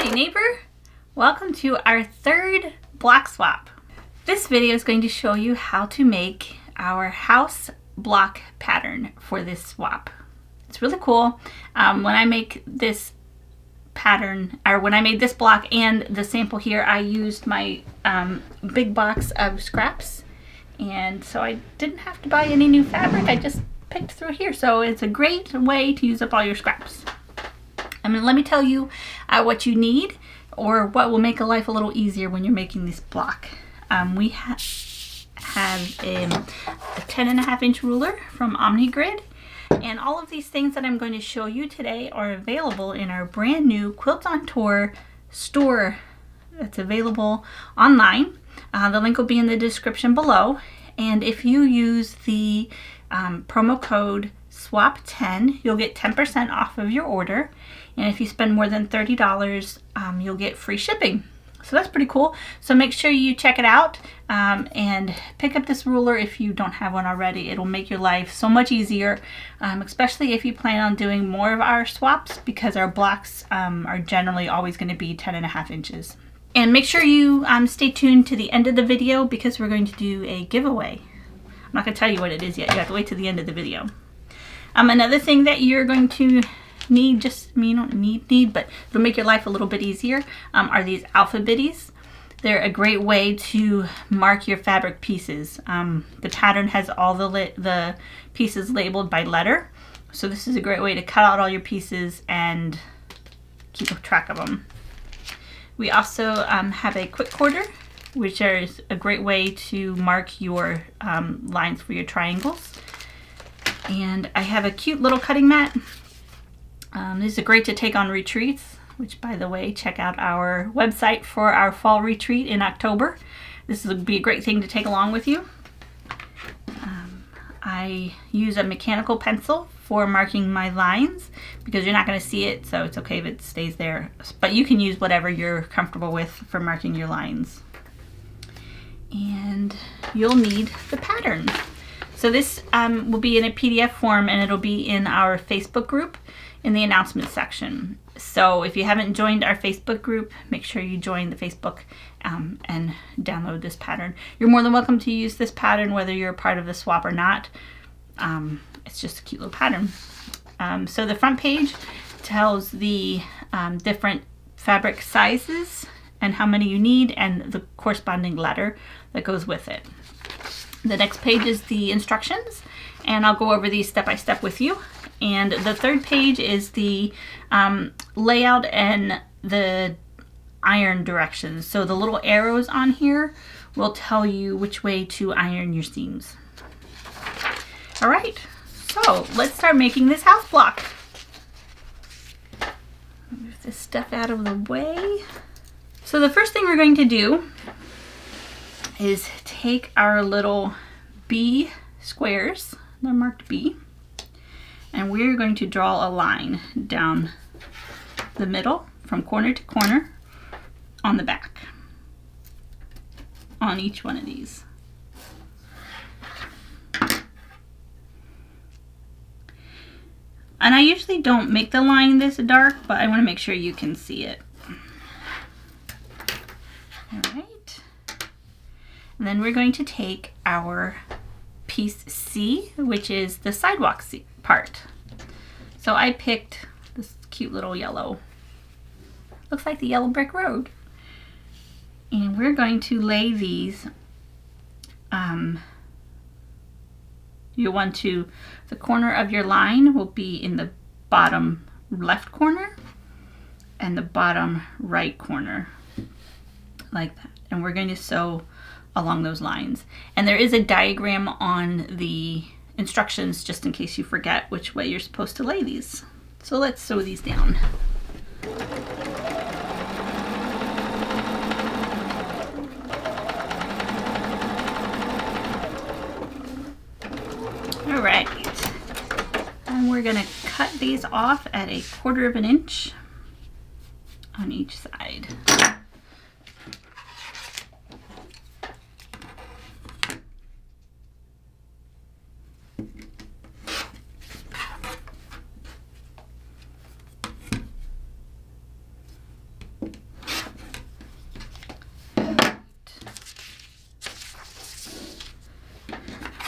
Howdy neighbor! Welcome to our third block swap. This video is going to show you how to make our house block pattern for this swap. It's really cool. When I make this pattern, or when I made this block and the sample here, I used my big box of scraps, and so I didn't have to buy any new fabric. I just picked through here, so it's a great way to use up all your scraps. Let me tell you what you need, or what will make a life a little easier when you're making this block. We have a 10.5-inch ruler from OmniGrid, and all of these things that I'm going to show you today are available in our brand new Quilts on Tour store that's available online. The link will be in the description below, and if you use the promo code SWAP10, you'll get 10% off of your order, and if you spend more than $30, you'll get free shipping. So that's pretty cool. So make sure you check it out and pick up this ruler if you don't have one already. It'll make your life so much easier, especially if you plan on doing more of our swaps, because our blocks are generally always going to be 10.5 inches. And make sure you stay tuned to the end of the video, because we're going to do a giveaway. I'm not going to tell you what it is yet. You have to wait to the end of the video. Another thing that you're going to need, you don't need, but it'll make your life a little bit easier, are these alphabetties. They're a great way to mark your fabric pieces. The pattern has all the pieces labeled by letter, so this is a great way to cut out all your pieces and keep track of them. We also have a quick quarter, which is a great way to mark your lines for your triangles. And I have a cute little cutting mat. These are great to take on retreats, which, by the way, check out our website for our fall retreat in October. This would be a great thing to take along with you. I use a mechanical pencil for marking my lines, because you're not going to see it, so it's okay if it stays there. But you can use whatever you're comfortable with for marking your lines. And you'll need the pattern. So this will be in a PDF form, and it'll be in our Facebook group in the announcements section. So if you haven't joined our Facebook group, make sure you join the Facebook and download this pattern. You're more than welcome to use this pattern whether you're a part of the swap or not. It's just a cute little pattern. So the front page tells the different fabric sizes and how many you need, and the corresponding letter that goes with it. The next page is the instructions, and I'll go over these step by step with you. And the third page is the layout and the iron directions. So the little arrows on here will tell you which way to iron your seams. All right, so let's start making this house block. Move this stuff out of the way. So the first thing we're going to do is take our little B squares, they're marked B, and we're going to draw a line down the middle from corner to corner on the back on each one of these. And I usually don't make the line this dark, but I want to make sure you can see it. All right. And then we're going to take our piece C, which is the sidewalk part. So I picked this cute little yellow, looks like the yellow brick road. And we're going to lay these, the corner of your line will be in the bottom left corner and the bottom right corner, like that. And we're going to sew along those lines. And there is a diagram on the instructions just in case you forget which way you're supposed to lay these. So let's sew these down. All right, and we're gonna cut these off at 1/4 inch on each side.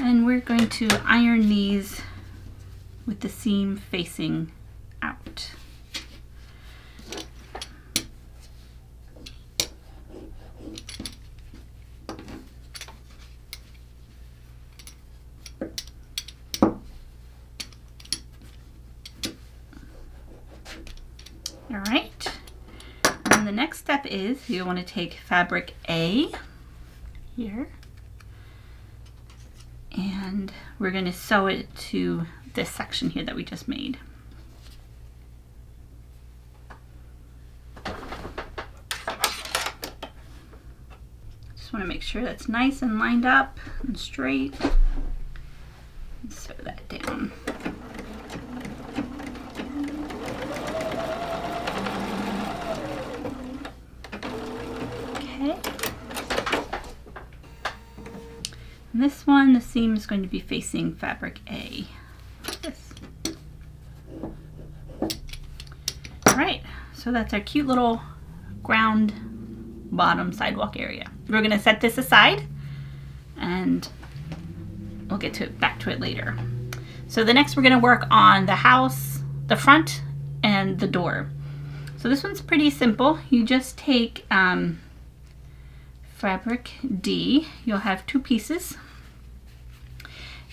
And we're going to iron these with the seam facing out. All right, and the next step is you want to take fabric A here, and we're going to sew it to this section here that we just made. Just want to make sure that's nice and lined up and straight. And sew that down. And this one, the seam is going to be facing fabric A. This. All right, so that's our cute little ground bottom sidewalk area. We're going to set this aside, and we'll get back to it later. So the next we're going to work on the house, the front, and the door. So this one's pretty simple. You just take fabric D. You'll have 2 pieces.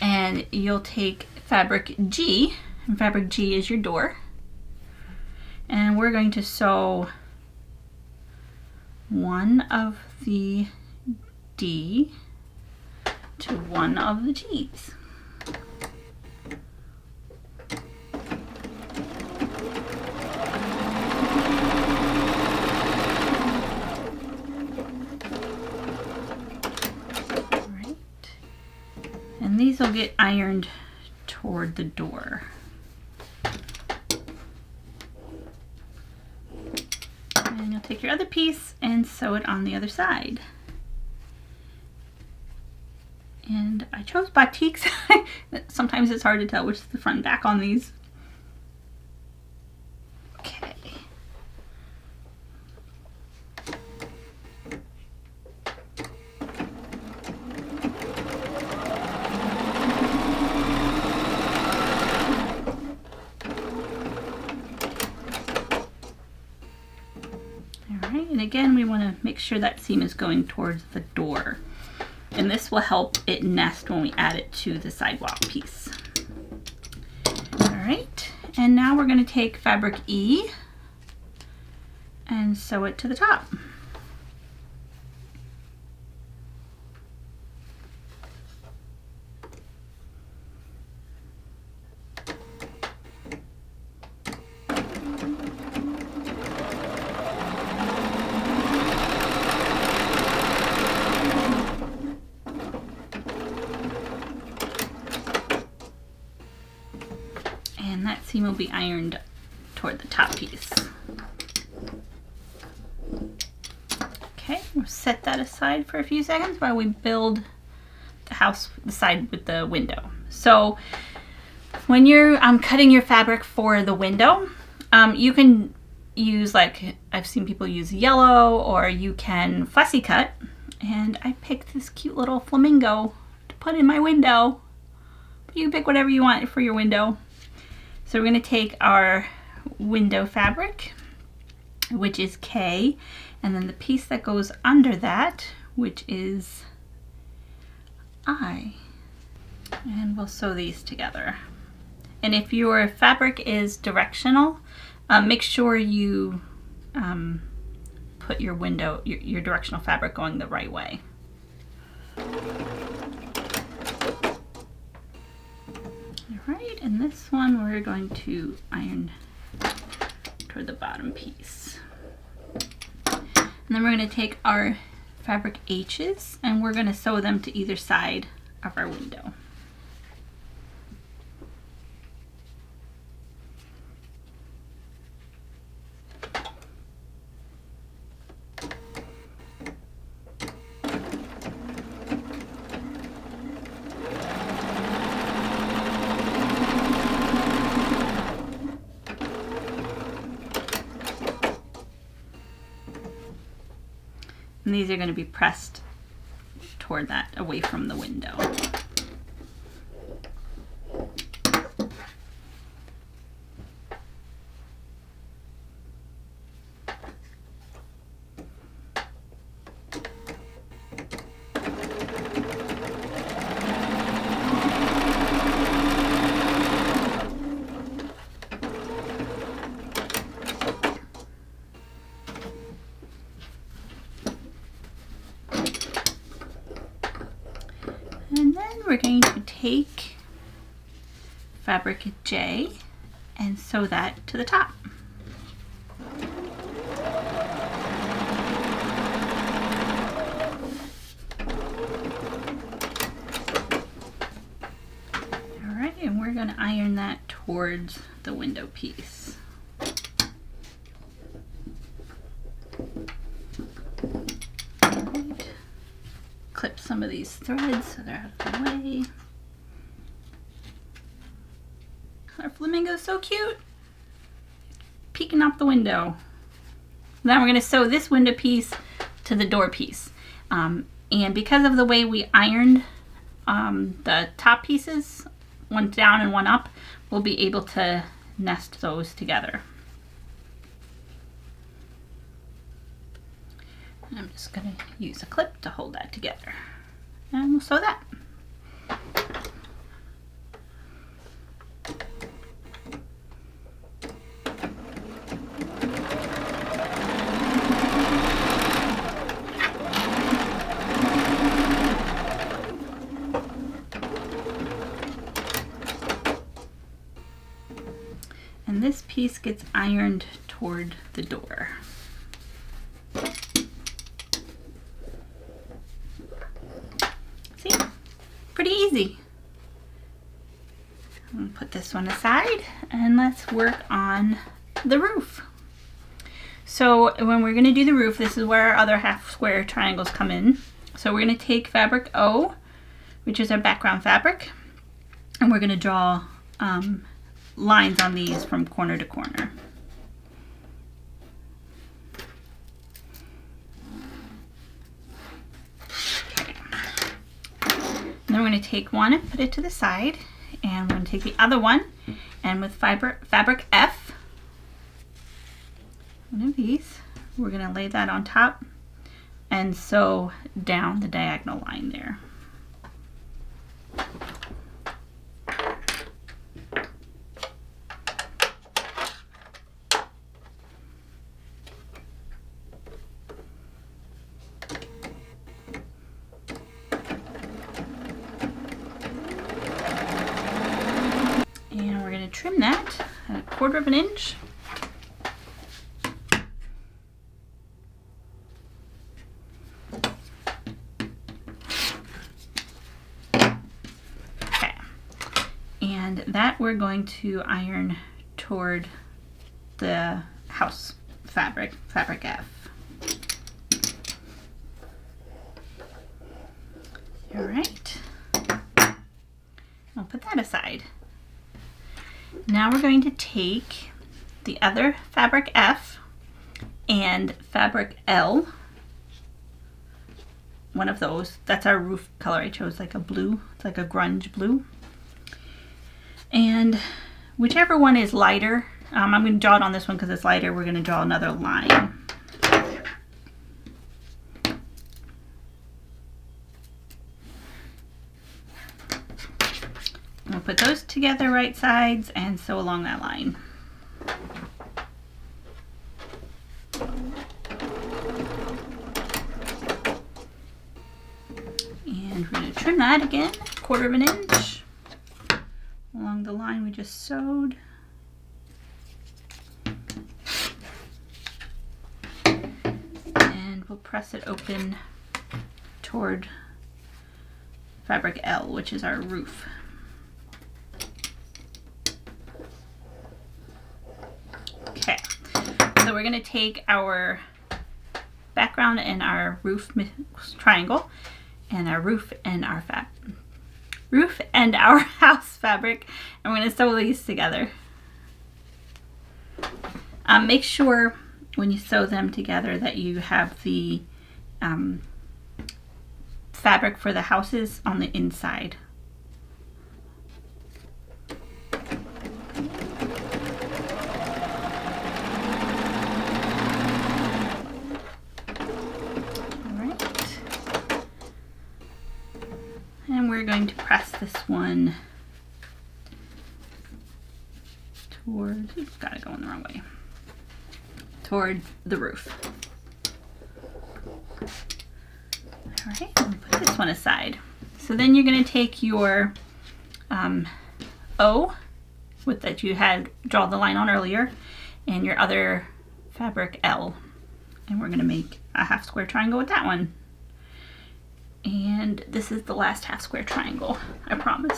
And you'll take fabric G, and fabric G is your door. And we're going to sew one of the D to one of the G's. And these will get ironed toward the door. And you'll take your other piece and sew it on the other side. And I chose batiks. Sometimes it's hard to tell which is the front and back on these. Okay. And again, we want to make sure that seam is going towards the door. And this will help it nest when we add it to the sidewalk piece. All right, and now we're going to take fabric E and sew it to the top. And that seam will be ironed toward the top piece. Okay, we'll set that aside for a few seconds while we build the house, the side with the window. So when you're cutting your fabric for the window, you can use, like I've seen people use yellow, or you can fussy cut. And I picked this cute little flamingo to put in my window. But you can pick whatever you want for your window. So we're going to take our window fabric, which is K, and then the piece that goes under that, which is I. And we'll sew these together. And if your fabric is directional, make sure you put your window, your directional fabric going the right way. Alright, and this one we're going to iron toward the bottom piece. And then we're going to take our fabric H's and we're going to sew them to either side of our window. And these are going to be pressed toward that, away from the window. we're going to take fabric J and sew that to the top. Alright, and we're going to iron that towards the window piece. Alright. Clip some of these threads so they're out of the way. Our flamingo is so cute, peeking out the window. Then we're going to sew this window piece to the door piece. And because of the way we ironed the top pieces, one down and one up, we'll be able to nest those together. And I'm just going to use a clip to hold that together. And we'll sew that. And this piece gets ironed toward the door. See? Pretty easy. I'm going to put this one aside and let's work on the roof. So when we're going to do the roof, this is where our other half square triangles come in. So we're going to take fabric O, which is our background fabric, and we're going to draw lines on these from corner to corner. Okay. Then we're going to take one and put it to the side, and we're going to take the other one, and with fabric F, one of these, we're going to lay that on top and sew down the diagonal line there. Trim that at 1/4 of an inch. Okay, and that we're going to iron toward the house fabric F. All right, I'll put that aside. Now we're going to take the other fabric F and fabric L, one of those. That's our roof color. I chose like a blue. It's like a grunge blue. And whichever one is lighter, I'm going to draw it on this one because it's lighter. We're going to draw another line. We'll put those together right sides and sew along that line. And we're going to trim that again, 1/4 of an inch along the line we just sewed. And we'll press it open toward fabric L, which is our roof. Okay, so we're going to take our background and our roof triangle and our roof and our house fabric, and we're going to sew these together. Make sure when you sew them together that you have the fabric for the houses on the inside. And we're going to press this one towards, oops, got it going the wrong way, toward the roof. All right, we'll put this one aside. So then you're going to take your O that you had drawn the line on earlier and your other fabric L, and we're going to make a half square triangle with that one. And this is the last half square triangle, I promise.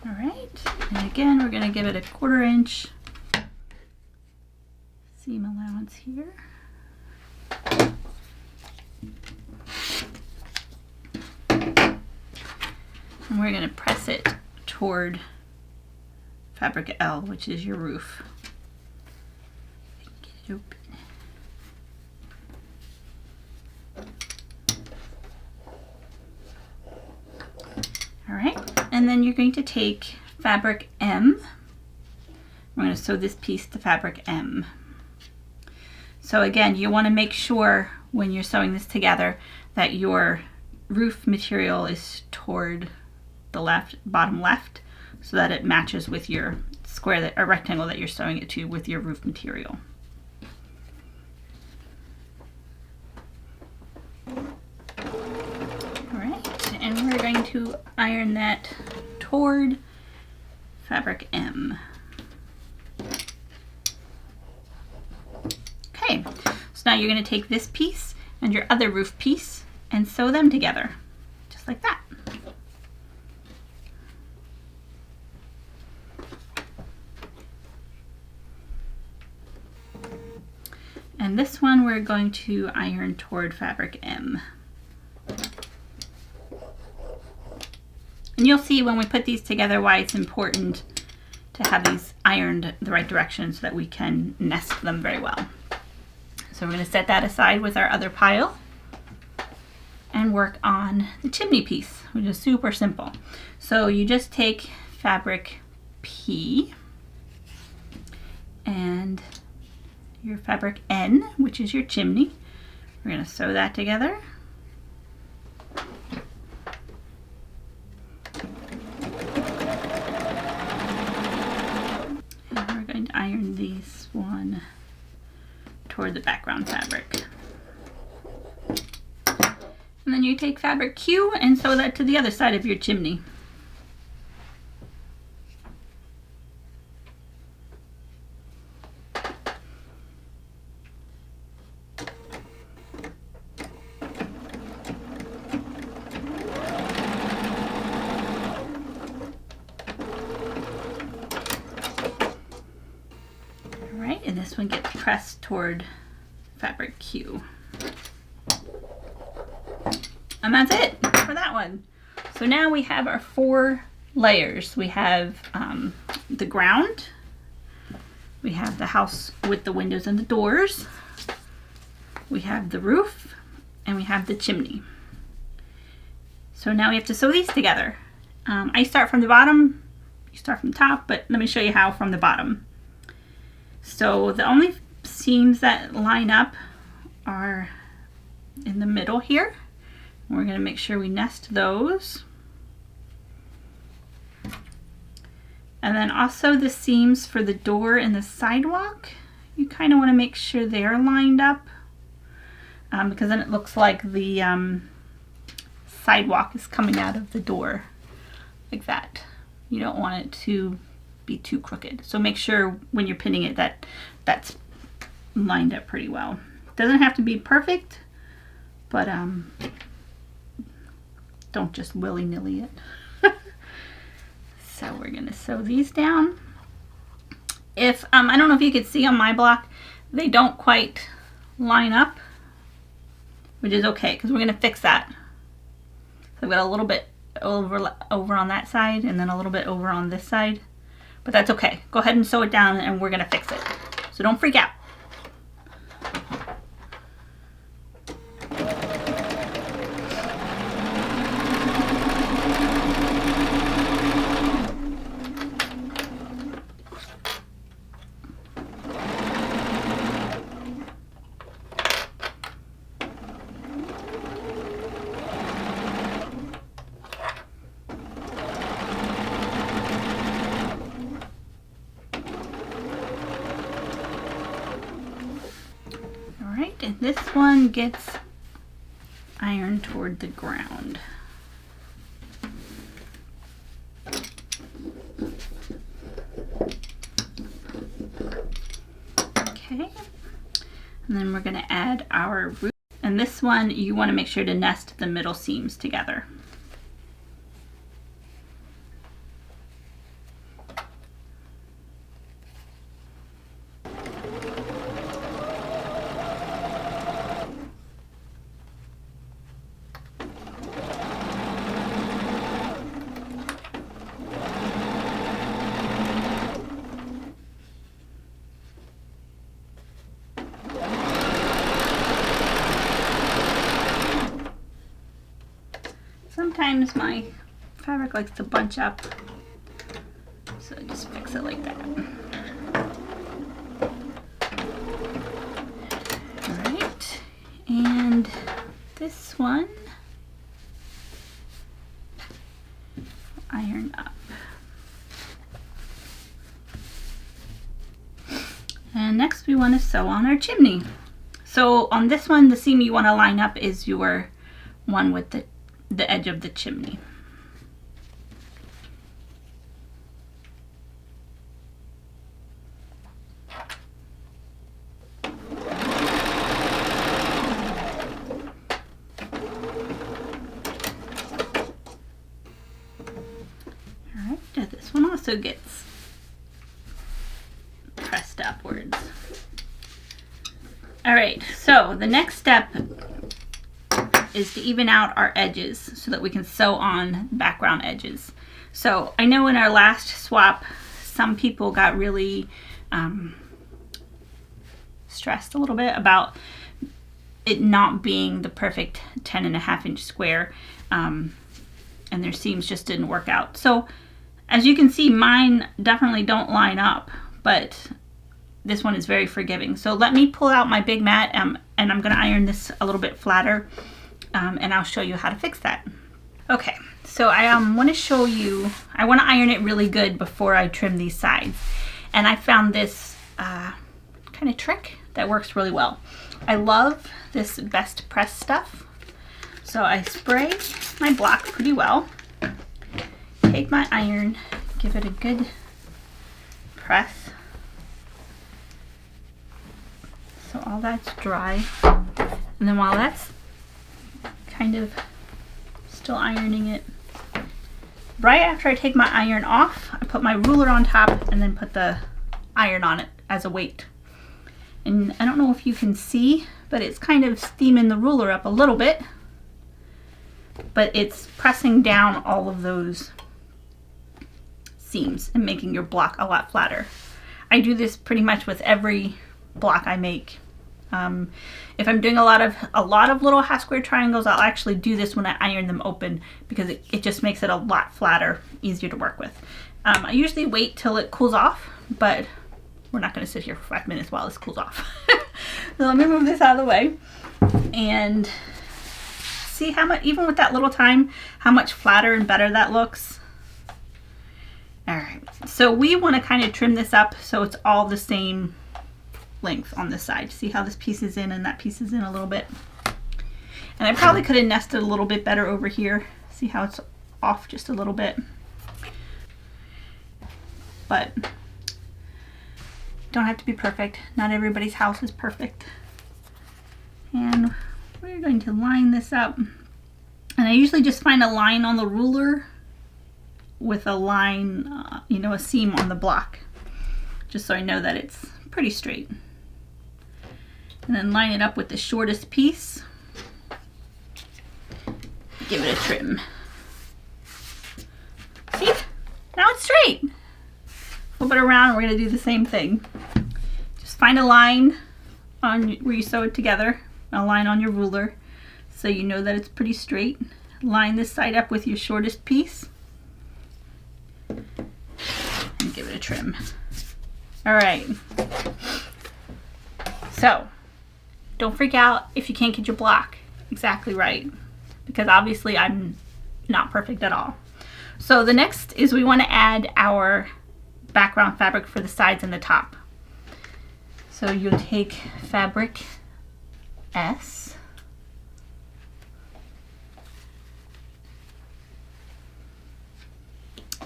All right, and again we're going to give it a 1/4 inch seam allowance here. And we're going to press it toward fabric L, which is your roof. Get it open. All right, and then you're going to take fabric M. We're going to sew this piece to fabric M. So again, you want to make sure when you're sewing this together that your roof material is toward the left, bottom left, so that it matches with your square, or rectangle that you're sewing it to with your roof material. All right, and we're going to iron that toward fabric M. Okay, so now you're going to take this piece and your other roof piece and sew them together, just like that. And this one we're going to iron toward fabric M. And you'll see when we put these together why it's important to have these ironed the right direction so that we can nest them very well. So we're going to set that aside with our other pile and work on the chimney piece, which is super simple. So you just take fabric P and your fabric N, which is your chimney. We're going to sew that together. And we're going to iron this one toward the background fabric. And then you take fabric Q and sew that to the other side of your chimney. And this one gets pressed toward fabric Q. And that's it for that one. So now we have our 4 layers. We have the ground, we have the house with the windows and the doors, we have the roof, and we have the chimney. So now we have to sew these together. I start from the bottom, you start from the top, but let me show you how from the bottom. So the only seams that line up are in the middle here. We're going to make sure we nest those. And then also the seams for the door and the sidewalk, you kind of want to make sure they're lined up because then it looks like the sidewalk is coming out of the door like that. You don't want it to be too crooked. So make sure when you're pinning it that that's lined up pretty well. Doesn't have to be perfect, but don't just willy-nilly it. So we're gonna sew these down. If I don't know if you could see on my block, they don't quite line up, which is okay because we're gonna fix that. So I've got a little bit over on that side and then a little bit over on this side. But that's okay. Go ahead and sew it down and we're gonna fix it. So don't freak out. And this one gets ironed toward the ground. Okay, and then we're going to add our root. And this one, you want to make sure to nest the middle seams together. Sometimes my fabric likes to bunch up, so just fix it like that. Alright, and this one, iron up. And next we want to sew on our chimney. So on this one, the seam you want to line up is your one with the edge of the chimney. Alright, this one also gets pressed upwards. Alright, so the next step is to even out our edges so that we can sew on background edges. So I know in our last swap, some people got really stressed a little bit about it not being the perfect 10.5-inch square, and their seams just didn't work out. So as you can see, mine definitely don't line up, but this one is very forgiving. So let me pull out my big mat, and I'm gonna iron this a little bit flatter. And I'll show you how to fix that. Okay, so I want to show you, I want to iron it really good before I trim these sides. And I found this kind of trick that works really well. I love this Best Press stuff. So I spray my block pretty well, take my iron, give it a good press. So all that's dry. And then while that's kind of still ironing it, right after I take my iron off, I put my ruler on top and then put the iron on it as a weight. And I don't know if you can see, but it's kind of steaming the ruler up a little bit, but it's pressing down all of those seams and making your block a lot flatter. I do this pretty much with every block I make. If I'm doing a lot of little half square triangles, I'll actually do this when I iron them open, because it just makes it a lot flatter, easier to work with. I usually wait till it cools off, but we're not going to sit here for 5 minutes while this cools off. So let me move this out of the way and see how much, even with that little time, how much flatter and better that looks. All right, so we want to kind of trim this up so it's all the same length on this side. See how this piece is in and that piece is in a little bit. And I probably could have nested a little bit better over here. See how it's off just a little bit. But don't have to be perfect. Not everybody's house is perfect. And we're going to line this up. And I usually just find a line on the ruler with a line, you know, a seam on the block, just so I know that it's pretty straight. And then line it up with the shortest piece. Give it a trim. See? Now it's straight. Flip it around and we're going to do the same thing. Just find a line on where you sew it together, a line on your ruler, so you know that it's pretty straight. Line this side up with your shortest piece and give it a trim. All right. So don't freak out if you can't get your block exactly right, because obviously I'm not perfect at all. So the next is we want to add our background fabric for the sides and the top. So you'll take fabric S.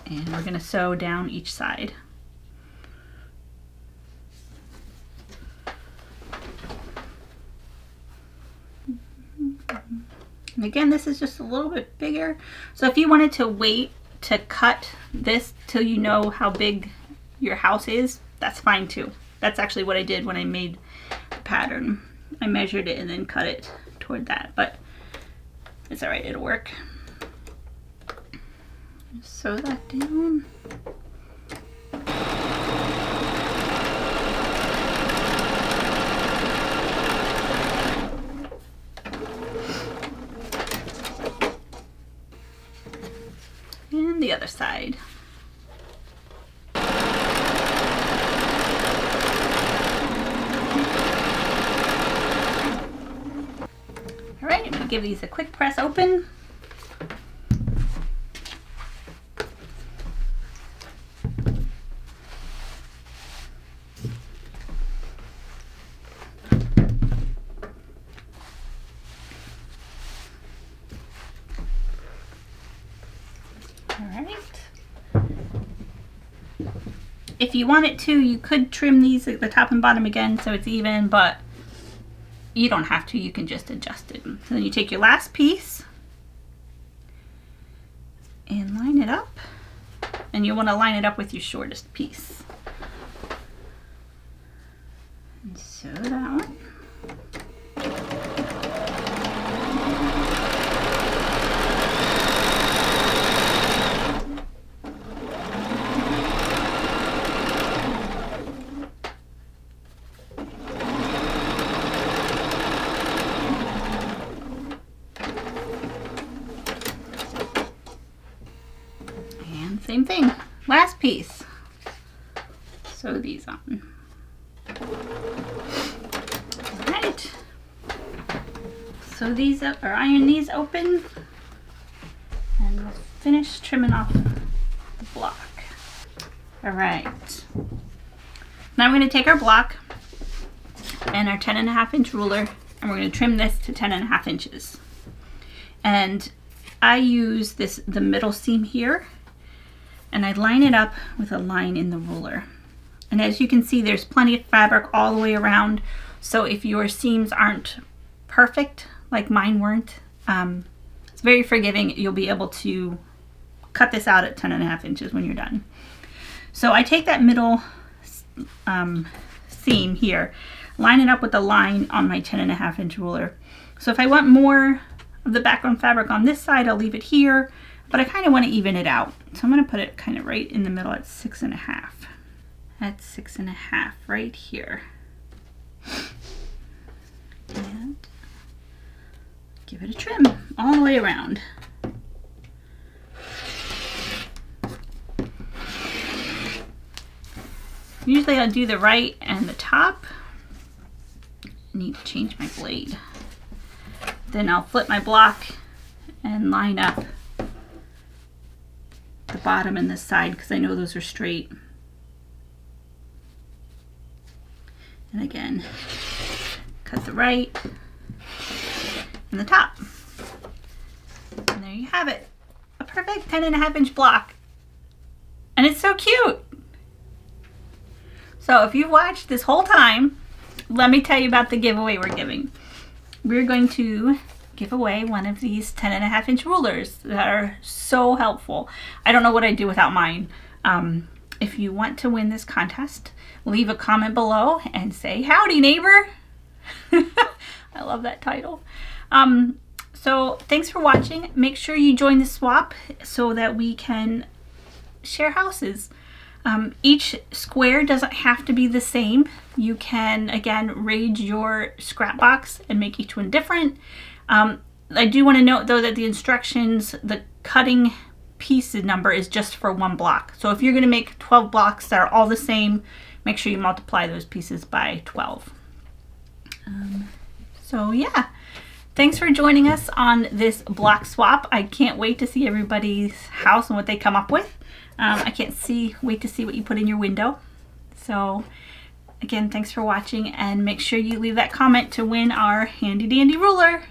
And we're going to sew down each side. And again, this is just a little bit bigger. So if you wanted to wait to cut this till you know how big your house is, that's fine too. That's actually what I did when I made the pattern. I measured it and then cut it toward that, but it's all right, it'll work. Sew that down. And the other side. All right, I'm going to give these a quick press open. If you wanted to, you could trim these at the top and bottom again so it's even, but you don't have to. You can just adjust it. So then you take your last piece and line it up, and you want to line it up with your shortest piece. And sew that one. Same thing, last piece. Sew these on. All right. Sew these up, or iron these open, and we'll finish trimming off the block. All right. Now we're going to take our block and our 10.5-inch ruler, and we're going to trim this to 10.5 inches. And I use the middle seam here, and I line it up with a line in the ruler. And as you can see, there's plenty of fabric all the way around. So if your seams aren't perfect, like mine weren't, it's very forgiving. You'll be able to cut this out at 10.5 inches when you're done. So I take that middle seam here, line it up with a line on my 10.5-inch ruler. So if I want more of the background fabric on this side, I'll leave it here. But I kind of want to even it out. So I'm going to put it kind of right in the middle at 6.5. At 6.5 right here. And give it a trim all the way around. Usually I'll do the right and the top. I need to change my blade. Then I'll flip my block and line up the bottom and this side because I know those are straight. And again, cut the right and the top. And there you have it. A perfect 10.5-inch block. And it's so cute. So if you've watched this whole time, let me tell you about the giveaway we're giving. We're going to give away one of these 10.5-inch rulers that are so helpful. I don't know what I'd do without mine. If you want to win this contest, leave a comment below and say, "Howdy, neighbor." I love that title. So thanks for watching. Make sure you join the swap so that we can share houses. Each square doesn't have to be the same. You can, again, raid your scrap box and make each one different. I do want to note, though, that the instructions, the cutting piece number is just for one block. So if you're going to make 12 blocks that are all the same, make sure you multiply those pieces by 12. So yeah, thanks for joining us on this block swap. I can't wait to see everybody's house and what they come up with. I can't wait to see what you put in your window. So Again, thanks for watching, and make sure you leave that comment to win our handy dandy ruler.